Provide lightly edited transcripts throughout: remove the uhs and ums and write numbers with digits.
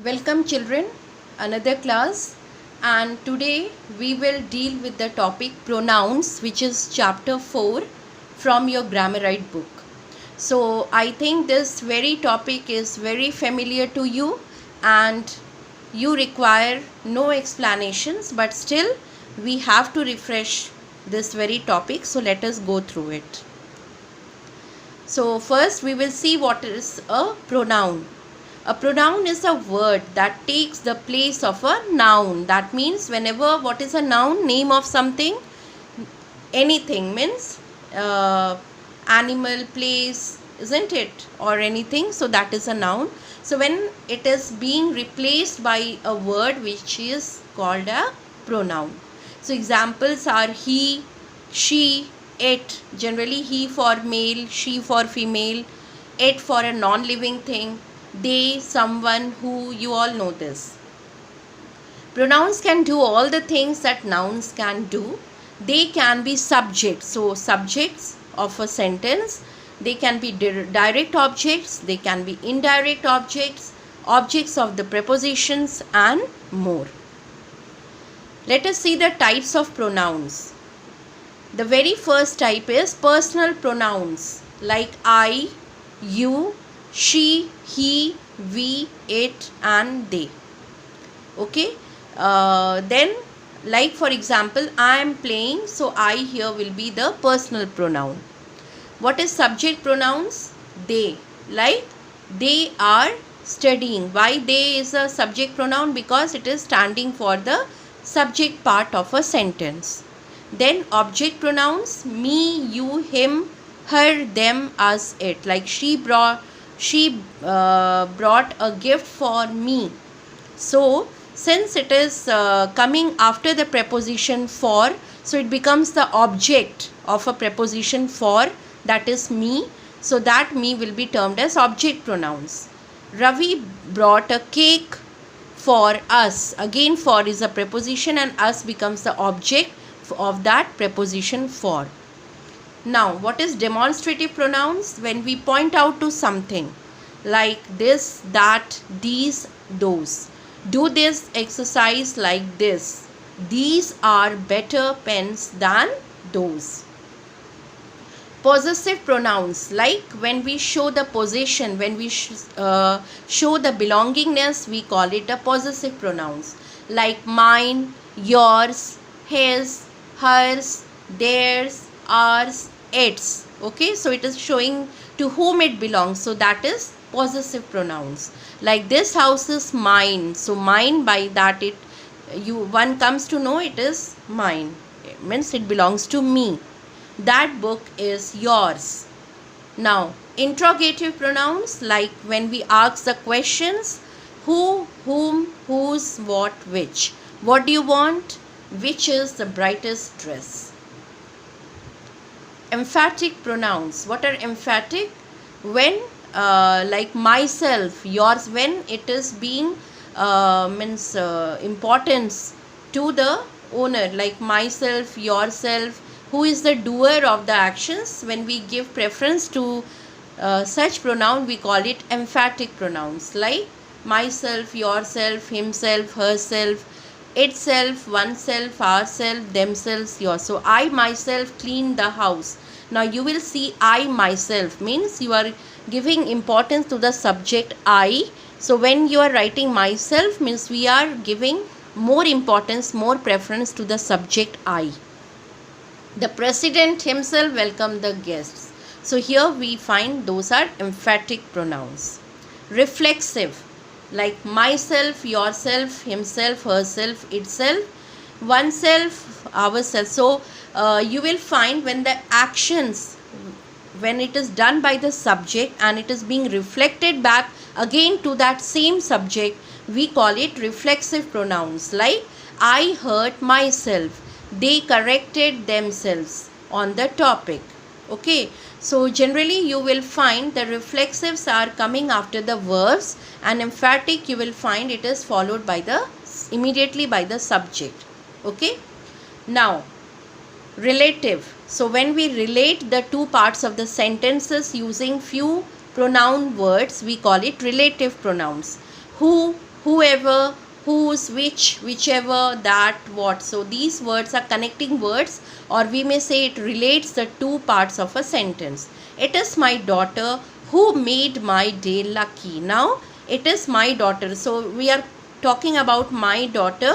Welcome children, another class, and today we will deal with the topic pronouns, which is chapter 4 from your Grammarite book. So I think this very topic is very familiar to you and you require no explanations, but still we have to refresh this very topic. So let us go through it. So first we will see what is a pronoun. A pronoun is a word that takes the place of a noun. That means whenever what is a noun? Name of something, anything means animal, place, isn't it? Or anything. So that is a noun. So when it is being replaced by a word which is called a pronoun. So examples are he, she, it. Generally he for male, she for female, it for a non-living thing, they, someone, who, you all know this. Pronouns can do all the things that nouns can do. They can be subjects, so subjects of a sentence. They can be direct objects, they can be indirect objects, objects of the prepositions and more. Let us see the types of pronouns. The very first type is personal pronouns like I, you, she, he, we, it and they. Okay. Then like for example, I am playing, so I here will be the personal pronoun. What is subject pronouns? They. Like they are studying. Why they is a subject pronoun? Because it is standing for the subject part of a sentence. Then object pronouns, me, you, him, her, them, us, it. Like she brought a gift for me. So since it is coming after the preposition for, so it becomes the object of a preposition for, that is me. So that me will be termed as object pronouns. Ravi brought a cake for us. Again for is a preposition and us becomes the object of that preposition for. Now what is demonstrative pronouns? When we point out to something like this, that, these, those. Do this exercise like this. These are better pens than those. Possessive pronouns, like when we show the possession, when we show the belongingness, we call it a possessive pronouns. Like mine, yours, his, hers, theirs, ours, its. Okay, so it is showing to whom it belongs, so that is possessive pronouns. Like this house is mine, so mine, by that it one comes to know it is mine, it means it belongs to me. That book is yours. Now interrogative pronouns, like when we ask the questions who, whom, whose, what, which. What do you want? Which is the brightest dress? Emphatic pronouns. What are emphatic? When like myself, yours, when it is being importance to the owner, like myself, yourself. Who is the doer of the actions? When we give preference to such pronoun, we call it emphatic pronouns, like myself, yourself, himself, herself, itself, oneself, ourself, themselves, yours. So I myself clean the house. Now you will see I myself means you are giving importance to the subject I. So when you are writing myself means we are giving more importance, more preference to the subject I. The president himself welcomed the guests. So here we find those are emphatic pronouns. Reflexive, like myself, yourself, himself, herself, itself, oneself, ourselves. So you will find when the actions, when it is done by the subject and it is being reflected back again to that same subject, we call it reflexive pronouns. Like I hurt myself, they corrected themselves on the topic. Okay, so generally you will find the reflexives are coming after the verbs, and emphatic you will find it is followed by the immediately by the subject. Okay, now relative. So when we relate the two parts of the sentences using few pronoun words, we call it relative pronouns. Who, whoever, whose, which, whichever, that, what. So these words are connecting words, or we may say it relates the two parts of a sentence. It is my daughter who made my day lucky. Now it is my daughter, so we are talking about my daughter.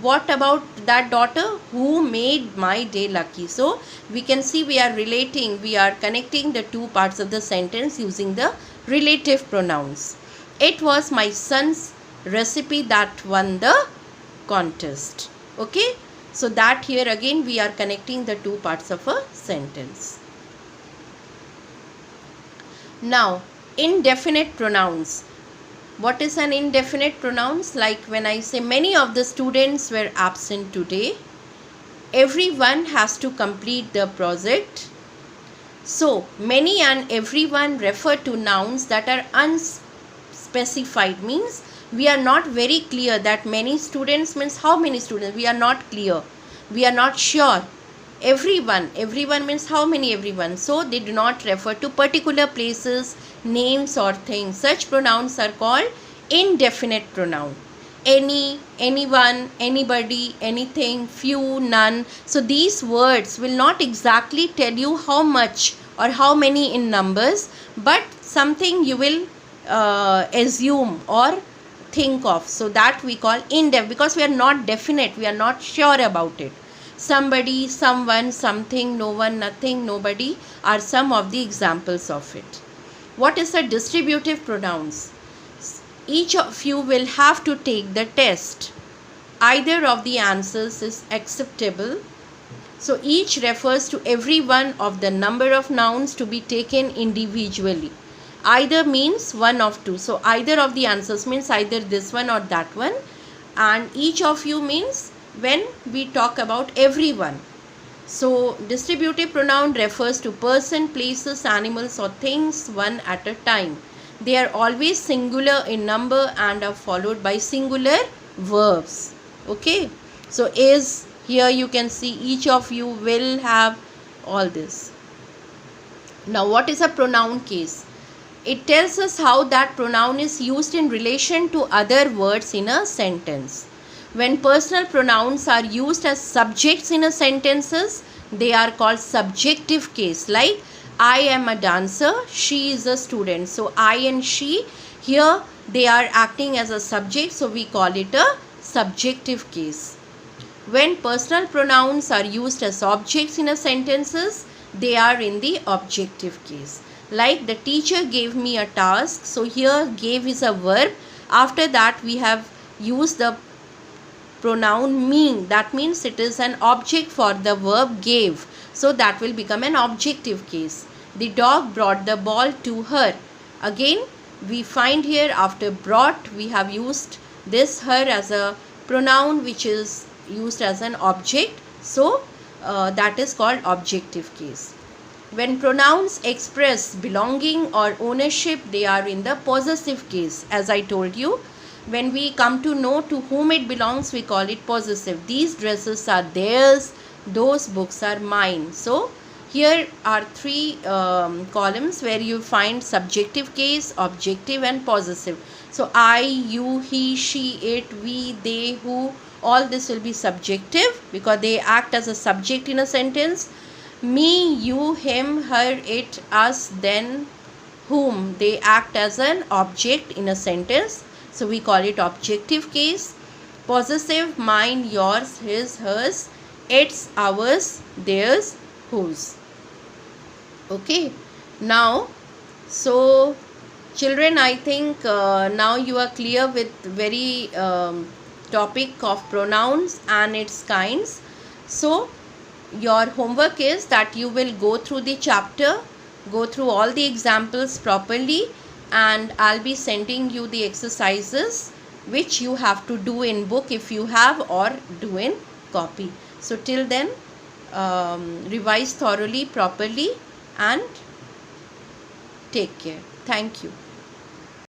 What about that daughter who made my day lucky? So we can see we are relating, we are connecting the two parts of the sentence using the relative pronouns. It was my son's recipe that won the contest. Okay, so that here again we are connecting the two parts of a sentence. Now indefinite pronouns. What is an indefinite pronouns? Like when I say many of the students were absent today, everyone has to complete the project. So many and everyone refer to nouns that are unspecified, means we are not very clear that many students means how many students, we are not clear, we are not sure. Everyone means how many everyone, so they do not refer to particular places, names or things. Such pronouns are called indefinite pronoun. Any, anyone, anybody, anything, few, none. So these words will not exactly tell you how much or how many in numbers, but something you will assume or think of. So that we call indefinite, because we are not definite, we are not sure about it. Somebody, someone, something, no one, nothing, nobody are some of the examples of it. What is the distributive pronouns? Each of you will have to take the test. Either of the answers is acceptable. So each refers to every one of the number of nouns to be taken individually. Either means one of two. So either of the answers means either this one or that one. And each of you means when we talk about everyone. So distributive pronoun refers to person, places, animals or things one at a time. They are always singular in number and are followed by singular verbs. Okay, so is, here you can see each of you will have all this. Now what is a pronoun case? It tells us how that pronoun is used in relation to other words in a sentence. When personal pronouns are used as subjects in a sentences, they are called subjective case. Like I am a dancer, she is a student. So I and she, here they are acting as a subject, so we call it a subjective case. When personal pronouns are used as objects in a sentences, they are in the objective case. Like the teacher gave me a task, so here gave is a verb. After that we have used the pronoun me, that means it is an object for the verb gave, so that will become an objective case. The dog brought the ball to her. Again we find here after brought we have used this her as a pronoun which is used as an object, so that is called objective case. When pronouns express belonging or ownership, they are in the possessive case. As I told you, when we come to know to whom it belongs, we call it possessive. These dresses are theirs, those books are mine. So here are three columns where you find subjective case, objective and possessive. So I, you, he, she, it, we, they, who, all this will be subjective because they act as a subject in a sentence. Me, you, him, her, it, us, then, whom, they act as an object in a sentence. So we call it objective case. Possessive, mine, yours, his, hers, its, ours, theirs, whose. Okay, now so children, I think now you are clear with very topic of pronouns and its kinds. So your homework is that you will go through the chapter, go through all the examples properly, and I'll be sending you the exercises which you have to do in book if you have, or do in copy. So till then, revise thoroughly, properly, and take care. Thank you.